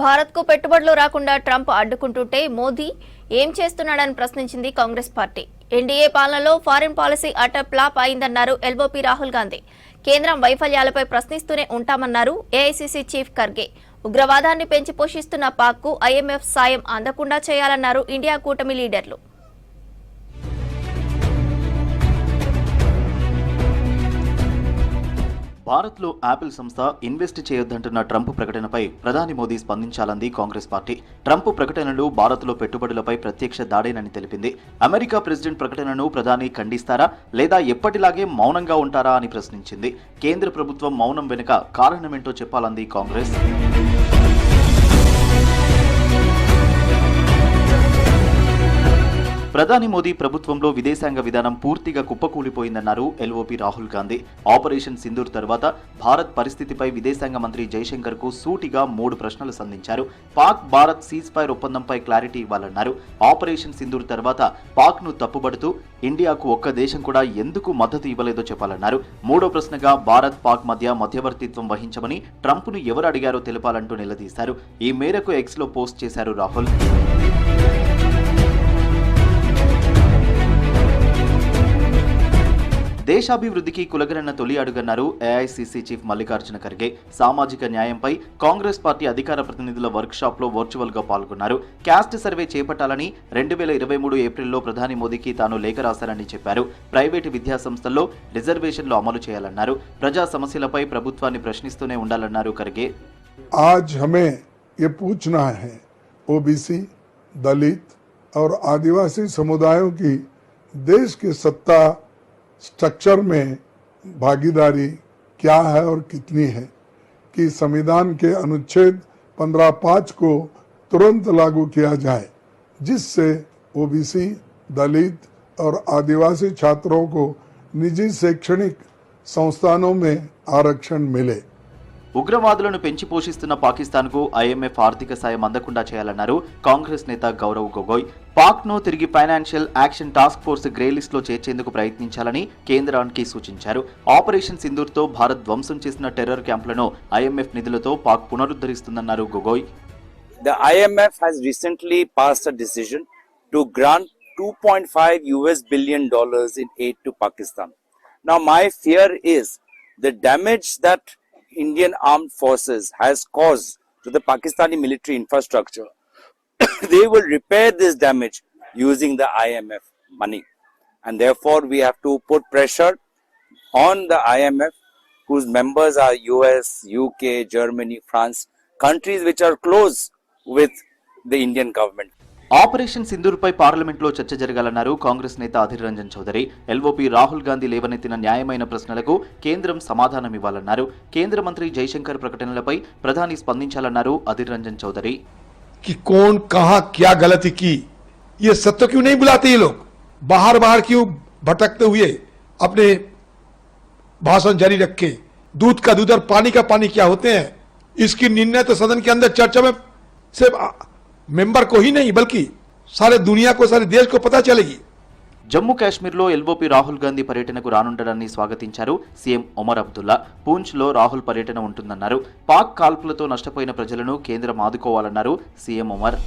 భారత్కు పెట్టుబడులు రాకుండా ట్రంప్ అడ్డుకుంటుంటే మోదీ ఏం చేస్తున్నాడని ప్రశ్నించింది కాంగ్రెస్ పార్టీ. ఎన్డీఏ పాలనలో ఫారిన్ పాలసీ అటర్ ఫ్లాప్ అయిందన్నారు ఎల్ఓపీ రాహుల్ గాంధీ. కేంద్రం వైఫల్యాలపై ప్రశ్నిస్తూనే ఉంటామన్నారు ఏఐసీసీ చీఫ్ ఖర్గే. ఉగ్రవాదాన్ని పెంచి పోషిస్తున్న పాక్కు ఐఎంఎఫ్ సాయం అందకుండా చేయాలన్నారు ఇండియా కూటమి లీడర్లు. భారత్లో యాపిల్ సంస్థ ఇన్వెస్ట్ చేయొద్దంటున్న ట్రంప్ ప్రకటనపై ప్రధాని మోదీ స్పందించాలంది కాంగ్రెస్ పార్టీ. ట్రంప్ ప్రకటనలు భారత్లో పెట్టుబడులపై ప్రత్యక్ష దాడేనని తెలిపింది. అమెరికా ప్రెసిడెంట్ ప్రకటనను ప్రధాని ఖండిస్తారా లేదా ఎప్పటిలాగే మౌనంగా ఉంటారా అని ప్రశ్నించింది. కేంద్ర ప్రభుత్వం మౌనం వెనుక కారణమేంటో చెప్పాలంది కాంగ్రెస్. ప్రధాని మోదీ ప్రభుత్వంలో విదేశాంగ విధానం పూర్తిగా కుప్పకూలిపోయిందన్నారు ఎల్ఓపీ రాహుల్ గాంధీ. ఆపరేషన్ సింధూర్ తర్వాత భారత్ పరిస్థితిపై విదేశాంగ మంత్రి జైశంకర్ కు సూటిగా 3 ప్రశ్నలు సంధించారు. పాక్ భారత్ సీజ్ ఫైర్ ఒప్పందంపై క్లారిటీ ఇవ్వాలన్నారు. ఆపరేషన్ సింధూర్ తర్వాత పాక్ ను తప్పుబడుతూ ఇండియాకు ఒక్క దేశం కూడా ఎందుకు మద్దతు ఇవ్వలేదో చెప్పాలన్నారు. 3వ ప్రశ్నగా భారత్ పాక్ మధ్య మధ్యవర్తిత్వం వహించమని ట్రంప్ ను ఎవరు అడిగారో తెలపాలంటూ నిలదీశారు. ఈ మేరకు ఎక్స్ లో పోస్ట్ చేశారు రాహుల్. దేశాభివృద్ధికి కులగరన్న తొలి అడుగన్నారు ఏఐసీసీ చీఫ్ మల్లికార్జున ఖర్గే. సామాజిక న్యాయంపై కాంగ్రెస్ పార్టీ అధికార ప్రతినిధుల వర్క్ షాప్ లో వర్చువల్ గా పాల్గొన్నారు. క్యాస్ట్ సర్వే చేపట్టాలని 2023 ఏప్రిల్లో ప్రధాని మోదీకి తాను లేఖ రాశారని చెప్పారు. ప్రైవేటు విద్యా సంస్థల్లో రిజర్వేషన్లు అమలు చేయాలన్నారు. ప్రజా సమస్యలపై ప్రభుత్వాన్ని ప్రశ్నిస్తూనే ఉండాలన్నారు ఖర్గే. आज हमें ये पूछना है, ओबीसी, दलित और आदिवासी समुदायों की देश की सत्ता स्ट्रक्चर में भागीदारी क्या है और कितनी है, कि संविधान के अनुच्छेद 15(5) को तुरंत लागू किया जाए, जिससे ओबीसी, दलित और आदिवासी छात्रों को निजी शैक्षणिक संस्थानों में आरक्षण मिले. ఉగ్రవాదులను పెంచి పోషిస్తున్న పాకిస్తాన్కు ఐఎంఎఫ్ ఆర్థిక సాయం అందకుండా చేయాలన్నారు కాంగ్రెస్ నేత గౌరవ్ గొగోయ్. పాక్ను తిరిగి financial action task force grey లిస్టులో చేర్చేందుకు ప్రయత్నించాలని కేంద్రానికి సూచించారు. ఆపరేషన్ సింధూర్తో భారత్ ధ్వంసం చేసిన టెర్రర్ క్యాంపులను ఐఎంఎఫ్ నిధులతో పాక్ పునరుద్ధరిస్తుందన్నారు Gogoi. The IMF has recently passed a decision to grant $2.5 billion in aid to Pakistan. Now my fear is the damage that Indian armed forces has caused to the Pakistani military infrastructure. They will repair this damage using the IMF money, and therefore we have to put pressure on the IMF, whose members are US, UK, Germany, France, countries which are close with the Indian government. Operation సింధూర్పై పార్లమెంట్లో చర్చ జరగాలన్నారు కాంగ్రెస్ నేత Adhir Ranjan Chowdhury. LOP Rahul Gandhi లేవనెత్తిన న్యాయమైన ప్రశ్నలకు కేంద్రం సమాధానమివ్వాలన్నారు. కేంద్ర మంత్రి జైశంకర్ ప్రకటనలపై ప్రధాని స్పందించాలన్నారు అధీర్ రంజన్ చౌదరి. कि कौन कहां क्या गलती की, ये सत्य क्यों नहीं बुलाते? ये लोग बाहर क्यों भटकते हुए अपने भाषण जारी रखे? दूध का दूध और पानी का पानी क्या होते हैं? इसकी निर्णय तो सदन के अंदर चर्चा में सिर्फ मेंबर को ही नहीं बल्कि सारे दुनिया को, सारे देश को पता चलेगी. జమ్మూ కాశ్మీర్లో ఎల్ఓపీ రాహుల్ గాంధీ పర్యటనకు రానుండడాన్ని స్వాగతించారు సీఎం ఒమర్ అబ్దుల్లా. పూంచ్లో రాహుల్ పర్యటన ఉంటుందన్నారు. పాక్ కాల్పులతో నష్టపోయిన ప్రజలను కేంద్రం ఆదుకోవాలన్నారు సీఎం ఒమర్.